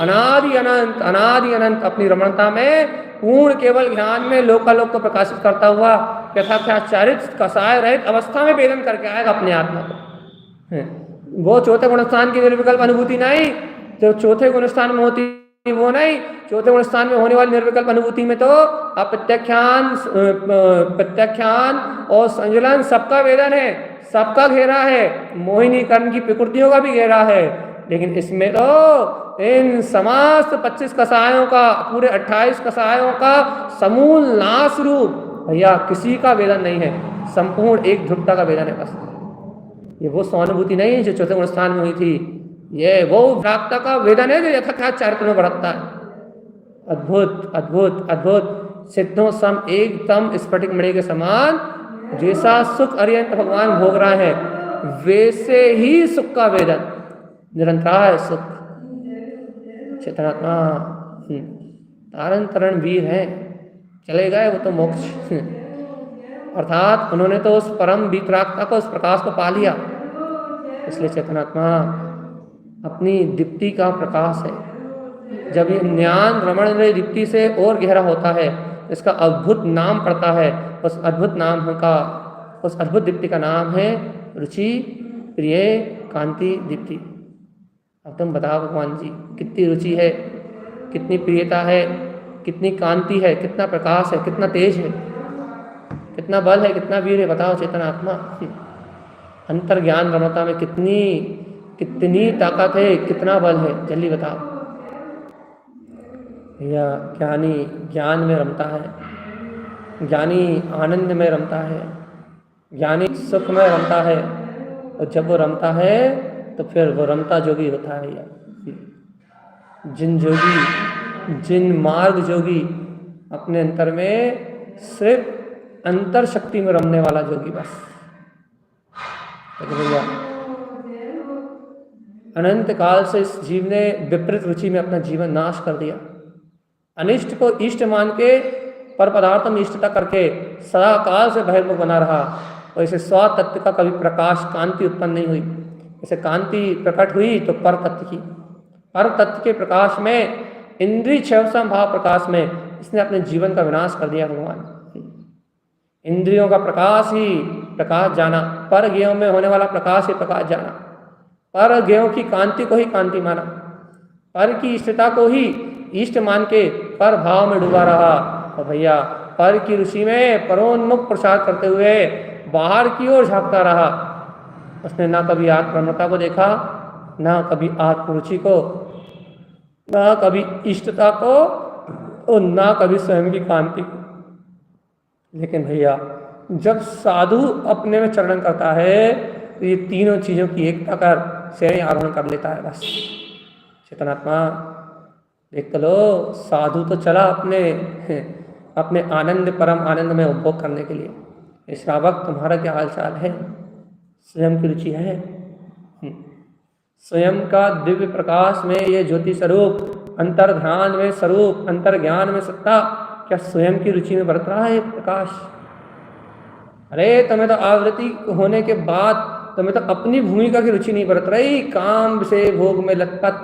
अनादि अनंत अपनी रमणता में पूर्ण केवल ज्ञान में लोकालोक को प्रकाशित करता हुआ यथाख्याचारित कसाय रहित अवस्था में वेदन करके आएगा अपने आत्मा को। वो चौथे गुणस्थान की निर्विकल्प अनुभूति नहीं, जो चौथे गुणस्थान में होती वो नहीं। चौथे गुण स्थान में होने वाली निर्विकल्प अनुभूति में तो प्रत्याख्यान और संजलन सबका वेदन है, सबका घेरा है, मोहिनी कर्ण की प्रकृतियों का भी घेरा है। लेकिन इसमें तो इन समस्त 25 कसायों का, पूरे 28 कसायों का समूल नाश रूप भैया किसी का वेदन नहीं है, संपूर्ण एक ध्रुवता का वेदन है बस। ये वो स्वानुभूति नहीं जो चौथे गुण स्थान में हुई थी, ये वो प्राप्त का वेदन है जो यथाख्यात चारित्र में बढ़ता है। अद्भुत अद्भुत अद्भुत, सिद्धों सम एकदम स्फटिक मणि के समान जैसा सुख अर्यंत भगवान भोग रहा है, वैसे ही सुख का वेदन निरंतर सुख। चेतनात्मा तारण तरण वीर है, चले गए वो तो मोक्ष अर्थात उन्होंने तो उस परम वितरागता को, उस प्रकाश को पा लिया। इसलिए चेतनात्मा अपनी दीप्ति का प्रकाश है। जब ये ज्ञान रमण दीप्ति से और गहरा होता है, इसका अद्भुत नाम पड़ता है। उस अद्भुत नाम का, उस अद्भुत दीप्ति का नाम है रुचि प्रिय कांति दीप्ति। अब तुम बताओ भगवान जी, कितनी रुचि है, कितनी प्रियता है, कितनी कांति है, कितना प्रकाश है, कितना तेज है, कितना बल है, कितना वीर है। बताओ चेतनात्मा, अंतर ज्ञान रमता में कितनी कितनी ताकत है, कितना बल है, जल्दी बताओ भैया। ज्ञानी ज्ञान में रमता है, ज्ञानी आनंद में रमता है, ज्ञानी सुख में रमता है। और जब वो रमता है तो फिर वो रमता जोगी होता है यार। जिन जोगी, जिन मार्ग जोगी अपने अंतर में सिर्फ अंतर शक्ति में रमने वाला जोगी बस। भैया अनंत काल से इस जीव ने विपरीत रुचि में अपना जीवन नाश कर दिया। अनिष्ट को इष्ट मान के पर पदार्थ में इष्टता करके सदा काल से बहिर्मुख बना रहा। और इसे स्व तत्व का कभी प्रकाश कांति उत्पन्न नहीं हुई। इसे कांति प्रकट हुई तो पर तत्व की, पर तत्व के प्रकाश में, इंद्रिय क्षय भाव प्रकाश में इसने अपने जीवन का विनाश कर दिया। भगवान इंद्रियों का प्रकाश ही प्रकाश जाना, पर ज्ञेयों में होने वाला प्रकाश ही प्रकाश जाना, पर ज्ञेयों की कांति को ही कांति माना, पर की इष्टता को ही इष्ट मान के पर भाव में डूबा रहा। और भैया पर की रुचि में परोन्मुख प्रसाद करते हुए बाहर की ओर झांकता रहा। उसने ना कभी आत्मप्रमता को देखा, ना कभी आत्मरुचि को, ना कभी इष्टता को, और ना कभी स्वयं की कांति को। लेकिन भैया जब साधु अपने में चरण करता है तो ये तीनों चीज़ों की एकता कर श्रेणी आरोहण कर लेता है बस। चेतनात्मा देख तो लो, साधु तो चला अपने आनंद, परम आनंद में उपभोग करने के लिए। श्रावक तुम्हारा क्या हाल चाल है? स्वयं की रुचि है? स्वयं का दिव्य प्रकाश में ये ज्योति स्वरूप, अंतर ध्यान में स्वरूप, अंतर ज्ञान में सत्ता, क्या स्वयं की रुचि में बरत रहा है प्रकाश? अरे तुम्हें तो आवृत्ति होने के बाद तुम्हें तो अपनी भूमिका की रुचि नहीं बरत रही, काम से भोग में लतपत,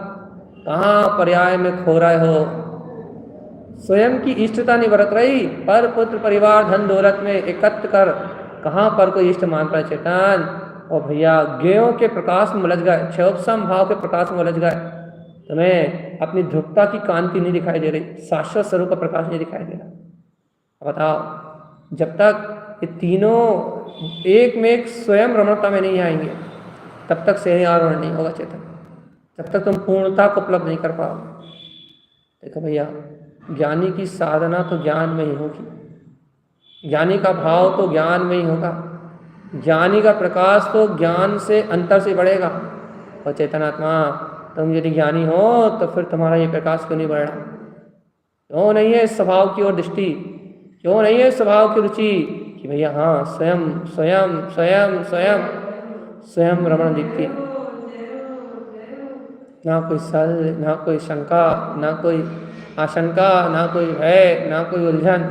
कहाँ पर्याय में खो रहे हो। स्वयं की इष्टता नहीं बरत रही, पर पुत्र परिवार धन दौलत में एकत्र कर कहाँ पर कोई इष्ट मान रहा है चेतन। और भैया ज्ञेयों के प्रकाश में उलझ गए, क्षोभसम भाव के प्रकाश में उलझ गए। तुम्हें अपनी ध्रुवता की कांति नहीं दिखाई दे रही, शाश्वत स्वरूप का प्रकाश नहीं दिखाई दे रहा। बताओ जब तक ये तीनों एक में एक स्वयं रमणता में नहीं आएंगे तब तक श्रेणी आरोहण नहीं होगा चेतन, तब तक तुम पूर्णता को उपलब्ध नहीं कर पाओगे। देखो भैया ज्ञानी की साधना तो ज्ञान में ही होगी, ज्ञानी का भाव तो ज्ञान में ही होगा, ज्ञानी का प्रकाश तो ज्ञान से अंतर से बढ़ेगा। और चेतनात्मा तुम यदि ज्ञानी हो तो फिर तुम्हारा ये प्रकाश क्यों नहीं बढ़ रहा? क्यों नहीं है स्वभाव की ओर दृष्टि? क्यों नहीं है स्वभाव की रुचि कि भैया हाँ स्वयं स्वयं स्वयं स्वयं स्वयं रमण दीप्ति, ना कोई सल, ना कोई शंका, ना कोई आशंका, ना कोई भय, ना कोई उलझन।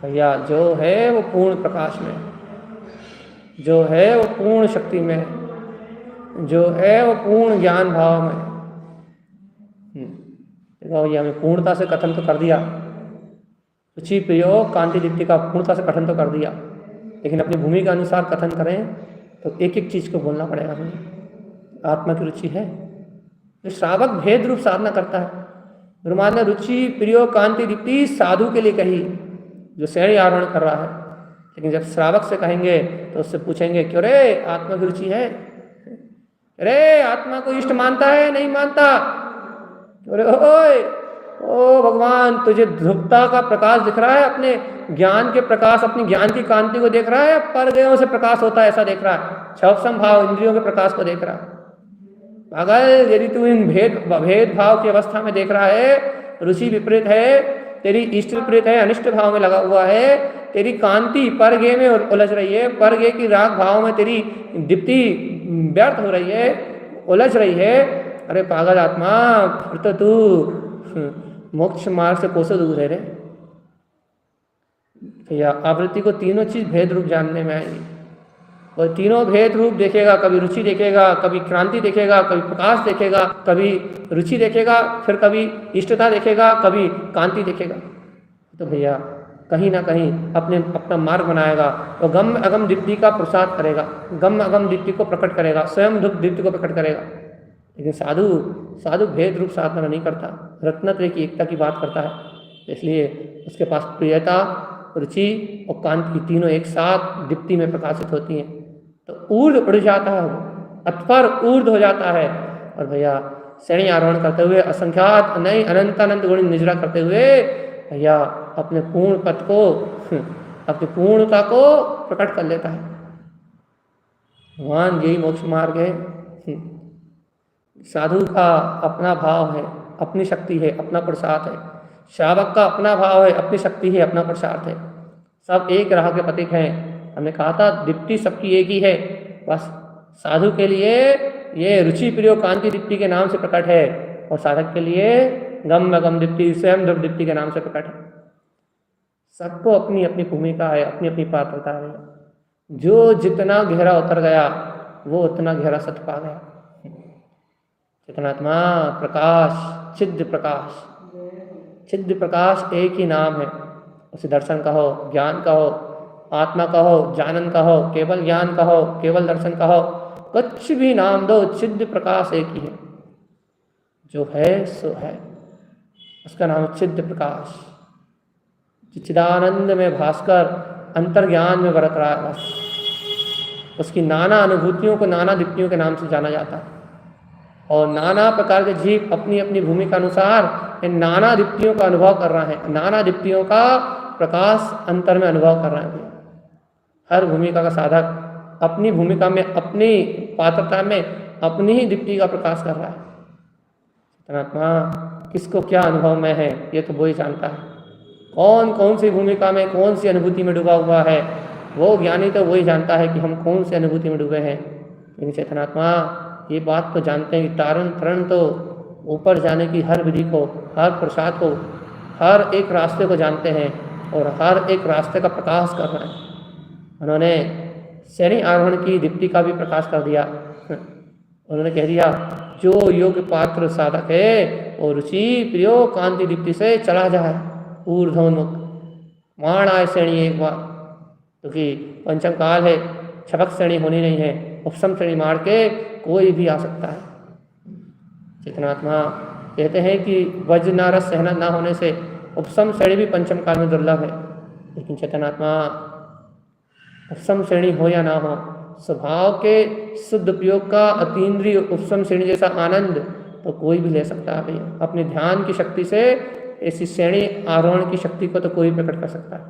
भैया जो है वो पूर्ण प्रकाश में, जो है वो पूर्ण शक्ति में, जो है वो पूर्ण ज्ञान भाव में। देखो भैया हमें पूर्णता से कथन तो कर दिया, रुचि प्रयोग कांति दीप्ति का पूर्णता से कथन तो कर दिया, लेकिन अपनी भूमि के अनुसार कथन करें तो एक एक चीज़ को बोलना पड़ेगा हमें। आत्मा की रुचि है, तो श्रावक भेद रूप साधना करता है। गुरु महाराज ने रुचि प्रयोग कांति दीप्ति साधु के लिए कही जो श्रेणी आरोहण कर रहा है, लेकिन जब श्रावक से कहेंगे तो उससे पूछेंगे क्यों रे आत्मा की रुचि है? अरे आत्मा को इष्ट मानता है नहीं मानता? अरे ओए ओ भगवान, तुझे ध्रुवता का प्रकाश दिख रहा है, अपने ज्ञान के प्रकाश, अपनी ज्ञान की कांति को देख रहा है, पर गयों से प्रकाश होता है ऐसा देख रहा है, छवसम भाव इंद्रियों के प्रकाश को देख रहा है। अगर यदि तू इन भेदभाव की अवस्था में देख रहा है, रुचि विपरीत है, तेरी इष्ट विपरीत है, अनिष्ट भाव में लगा हुआ है, तेरी कांति परगे में उलझ रही है, परगे की राग भाव में तेरी दीप्ति व्यर्थ हो रही है, उलझ रही है, अरे पागल आत्मा, फिर तो तू मोक्ष मार्ग से कोसों दूर है रे भैया। आवृत्ति को तीनों चीज भेद रूप जानने में आएगी, और तीनों भेद रूप देखेगा, कभी रुचि देखेगा, कभी क्रांति देखेगा, कभी प्रकाश देखेगा, कभी रुचि देखेगा, फिर कभी इष्टता देखेगा, कभी कांति देखेगा। तो भैया कहीं ना कहीं अपना मार्ग बनाएगा, और गम अगम दीप्ति का प्रसाद करेगा, गम अगम दीप्ति को प्रकट करेगा, स्वयं दुख दीप्ति को प्रकट करेगा। लेकिन साधु भेद रूप साधना नहीं करता, रत्नत्रय की एकता की बात करता है। इसलिए उसके पास प्रियता, रुचि और कांति तीनों एक साथ दीप्ति में प्रकाशित होती हैं, तो ऊर्ध उड़ जाता है, वो अतपर ऊर्ध हो जाता है। और भैया श्रेणी आरोहण करते हुए, असंख्यात नहीं अनंत गुण निजरा करते हुए भैया अपने पूर्ण पद को, अपनी पूर्णता को प्रकट कर लेता है। भगवान यही मोक्ष मार्ग है। साधु का अपना भाव है, अपनी शक्ति है, अपना पुरुषार्थ है। श्रावक का अपना भाव है, अपनी शक्ति है, अपना पुरुषार्थ है। सब एक राह के प्रतीक हैं। हमने कहा था दीप्ति सबकी एक ही है, बस साधु के लिए ये रुचि प्रियो कांति दीप्ति के नाम से प्रकट है, और साधक के लिए गम अगम दीप्ति स्वयं ध्रुव दीप्ति के नाम से प्रकट है। सबको अपनी अपनी भूमिका है, अपनी अपनी पात्रता है। जो जितना गहरा उतर गया वो उतना गहरा सत्य पा गया। चेतनात्मा प्रकाश, चिद्ध प्रकाश, चिद्ध प्रकाश एक ही नाम है। उसे दर्शन कहो, ज्ञान कहो, आत्मा कहो, जानन कहो, केवल ज्ञान कहो, केवल दर्शन कहो, कुछ भी नाम दो, चिद्ध प्रकाश एक ही है। जो है सो है, उसका नाम चिद्ध प्रकाश। चिदानंद में भास्कर अंतर्ज्ञान में बरत रहा है। बस उसकी नाना अनुभूतियों को नाना दीप्तियों के नाम से जाना जाता है, और नाना प्रकार के जीव अपनी अपनी भूमिका अनुसार इन नाना दीप्तियों का अनुभव कर रहा है, नाना दीप्तियों का प्रकाश अंतर में अनुभव कर रहा है। हर भूमिका का साधक अपनी भूमिका में, अपनी पात्रता में अपनी ही दीप्ति का प्रकाश कर रहा है। चेतनात्मा किसको क्या अनुभव में है ये तो वही जानता है। कौन कौन सी भूमिका में, कौन सी अनुभूति में डूबा हुआ है, वो ज्ञानी तो वही जानता है कि हम कौन सी अनुभूति में डूबे हैं। लेकिन चेतनात्मा ये बात तो जानते हैं कि तारण तरण तो ऊपर जाने की हर विधि को, हर प्रसाद को, हर एक रास्ते को जानते हैं, और हर एक रास्ते का प्रकाश कर रहे हैं। उन्होंने श्रेणी आरोहण की दीप्ति का भी प्रकाश कर दिया। उन्होंने कह दिया जो योग्य पात्र साधक है वो रुचि प्रियो कांति दीप्ति से चला जाए ऊर्ध्वोन्मुख, माण आए श्रेणी एक बार, क्योंकि पंचम काल है, छपक श्रेणी होनी नहीं है, उपसम श्रेणी मार के कोई भी आ सकता है। चेतनात्मा कहते हैं कि वज्र नारस सहना ना होने से उपसम श्रेणी भी पंचम काल में दुर्लभ है। लेकिन चेतनात्मा उपसम श्रेणी हो या ना हो, स्वभाव के शुद्ध उपयोग का अतीन्द्रिय उपसम श्रेणी जैसा आनंद तो कोई भी ले सकता है भैया। अपने ध्यान की शक्ति से ऐसी श्रेणी आरोहण की शक्ति को तो कोई प्रकट कर सकता है।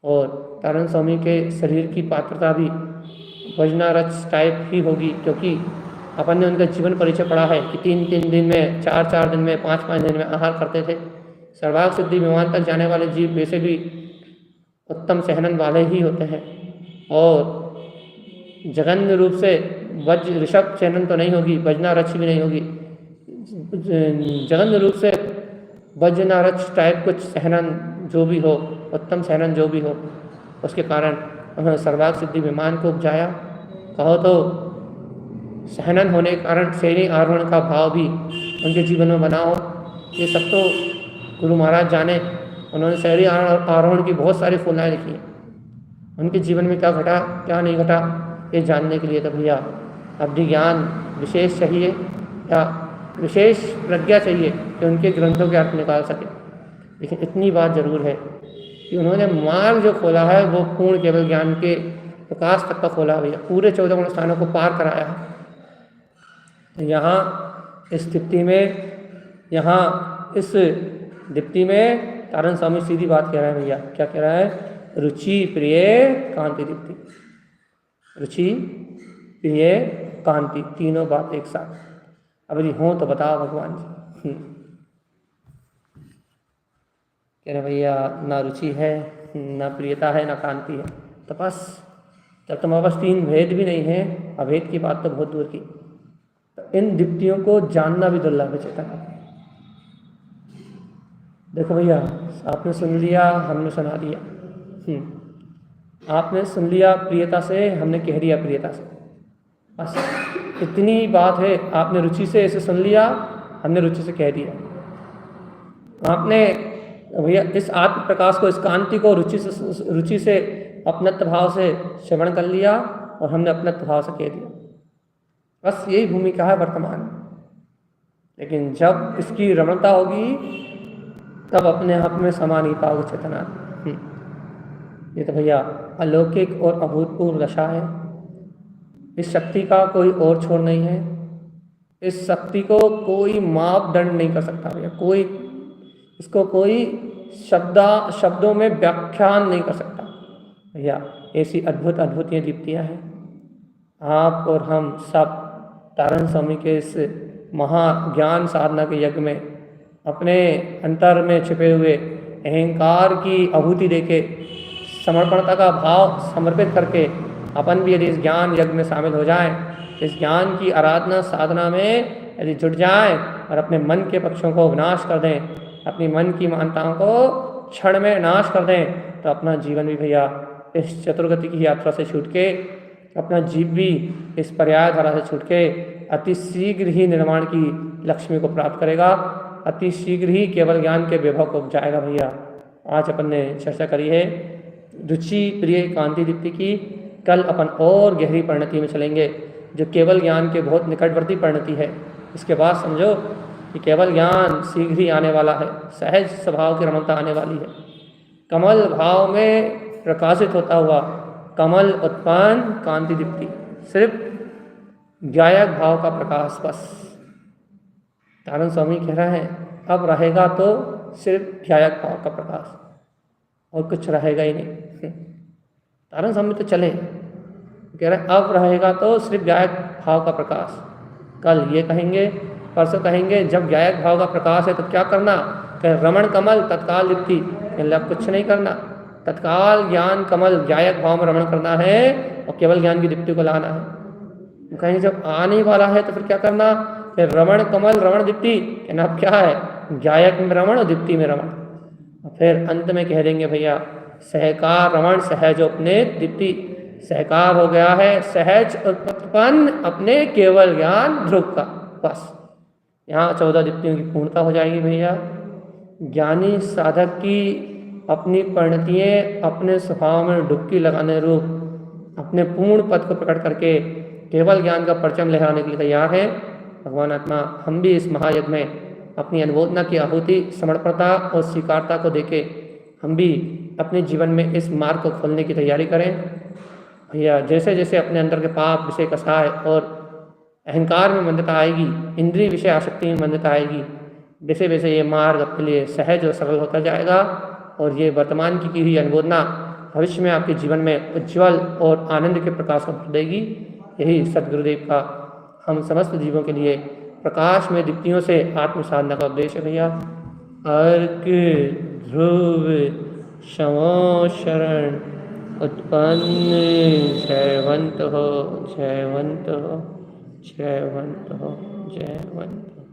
और तारण स्वामी के शरीर की पात्रता भी वजनारच टाइप ही होगी, क्योंकि अपन ने उनका जीवन परिचय पढ़ा है कि 3-3 दिन में, 4-4 दिन में, 5-5 दिन में आहार करते थे। सर्वाग सिद्धि विमान तक जाने वाले जीव वैसे भी उत्तम सहनन वाले ही होते हैं, और जघन्य रूप से वज्र ऋषभ चयनन तो नहीं होगी, वजनारच भी नहीं होगी। जघन्य रूप से वजनारच टाइप कुछ सहनन जो भी हो, उत्तम सहनन जो भी हो, उसके कारण उन्होंने सर्वाग सिद्धि विमान को उपजाया। कहो तो सहनन होने के कारण श्रेणी आरोहण का भाव भी उनके जीवन में बना हो। ये सब तो गुरु महाराज जाने। उन्होंने श्रेणी आरोहण की बहुत सारी फूलाएँ लिखी हैं। उनके जीवन में क्या घटा क्या नहीं घटा ये जानने के लिए तो भैया अवधि ज्ञान विशेष चाहिए या विशेष प्रज्ञा चाहिए कि उनके ग्रंथों के अर्थ निकाल सके। लेकिन इतनी बात जरूर है कि उन्होंने मार्ग जो खोला है वो पूर्ण केवल ज्ञान के प्रकाश तक का खोला है भैया। पूरे 14 गुण स्थानों को पार कराया है। तो यहाँ इस स्थिति में यहाँ इस दीप्ति में तारण स्वामी सीधी बात कह रहा है भैया। क्या कह रहा है? रुचि प्रिय कांति दीप्ति, रुचि प्रिय कांति, तीनों बात एक साथ। अब यदि हो तो बताओ भगवान जी। कह रहे भैया ना रुचि है, ना प्रियता है, ना कांति है, तो बस जब तुम्हारे पास तीन भेद भी नहीं है, अभेद की बात तो बहुत दूर की, तो इन दीप्तियों को जानना भी दुर्लभ है चेतन। देखो भैया, आपने सुन लिया, हमने सुना दिया। आपने सुन लिया प्रियता से, हमने कह दिया प्रियता से, बस इतनी बात है। आपने रुचि से इसे सुन लिया, हमने रुचि से कह दिया। आपने भैया इस आत्म प्रकाश को, इस कांति को रुचि से अपनत्व भाव से श्रवण कर लिया और हमने अपनत्व भाव से कह दिया। बस यही भूमिका है वर्तमान। लेकिन जब इसकी रमणता होगी तब अपने आप में समा नहीं पाओगे चेतना। ये तो भैया अलौकिक और अभूतपूर्व दशा है। इस शक्ति का कोई और छोर नहीं है। इस शक्ति को कोई मापदंड नहीं कर सकता भैया, कोई इसको कोई शब्दों में व्याख्यान नहीं कर सकता भैया। ऐसी अद्भुत अद्भुत ये दीप्तियाँ हैं। आप और हम सब तारण स्वामी के इस महाज्ञान साधना के यज्ञ में अपने अंतर में छिपे हुए अहंकार की आहुति देके, समर्पणता का भाव समर्पित करके अपन भी यदि इस ज्ञान यज्ञ में शामिल हो जाएं, इस ज्ञान की आराधना साधना में यदि जुट जाएं और अपने मन के पक्षों को विनाश कर दें, अपनी मन की मान्यताओं को क्षण में नाश कर दें, तो अपना जीवन भी भैया इस चतुर्गति की यात्रा से छूट के, अपना जीव भी इस पर्याय धारा से छूट के अति शीघ्र ही निर्माण की लक्ष्मी को प्राप्त करेगा। अति शीघ्र ही केवल ज्ञान के वैभव को जाएगा भैया। आज अपन ने चर्चा करी है रुचि प्रिय कांति दीप्ति की। कल अपन और गहरी परिणति में चलेंगे जो केवल ज्ञान के बहुत निकटवर्ती परिणति है। इसके बाद समझो कि केवल ज्ञान शीघ्र ही आने वाला है, सहज स्वभाव की रमणता आने वाली है। कमल भाव में प्रकाशित होता हुआ कमल उत्पन्न कांति दीप्ति, सिर्फ गायक भाव का प्रकाश बस। तारण स्वामी कह रहा है अब रहेगा तो सिर्फ गायक भाव का प्रकाश और कुछ रहेगा ही नहीं। तारण स्वामी तो चले, कह रहे अब रहेगा तो सिर्फ गायक भाव का प्रकाश। कल ये कहेंगे, परसों कहेंगे जब गायक भाव का प्रकाश है तो क्या करना, कह रमण कमल तत्काल दीप्ति, अब कुछ नहीं करना, तत्काल ज्ञान कमल गायक भाव में रमण करना है और केवल ज्ञान की दीप्ति को लाना है। कहीं जब आने वाला है तो फिर क्या करना, फिर रमण कमल रमण दीप्ति, कहना अब क्या है, गायक में रमण और दीप्ति में रमण। और फिर अंत में कह देंगे भैया सहकार रमण सहज अपने दीप्ति, सहकार हो गया है सहज उत्पन्न अपने केवल ज्ञान ध्रुव का। बस यहाँ 14 दीप्तियों की पूर्णता हो जाएगी भैया। ज्ञानी साधक की अपनी परिणतियाँ अपने स्वभाव में डुबकी लगाने रूप अपने पूर्ण पद को प्रकट करके केवल ज्ञान का परचम लहराने के लिए तैयार है। भगवान आत्मा हम भी इस महायज्ञ में अपनी अनुमोदना की आहुति, समर्पणता और स्वीकारता को देके हम भी अपने जीवन में इस मार्ग को खोलने की तैयारी करें भैया। जैसे जैसे अपने अंदर के पाप विषय कसाय और अहंकार में मंदता आएगी, इंद्रिय विषय आसक्ति में मंदता आएगी, वैसे वैसे ये मार्ग अपने लिए सहज और सरल होता जाएगा और ये वर्तमान की हुई अनुमोदना भविष्य में आपके जीवन में उज्ज्वल और आनंद के प्रकाश को भर देगी। यही सदगुरुदेव का हम समस्त जीवों के लिए प्रकाश में दीप्तियों से आत्म साधना का उद्देश्य है भैया। अर्क ध्रुव क्षमो शरण उत्पन्न जयवंत हो, जयवंत हो, जयवंत हो, जयवंत हो।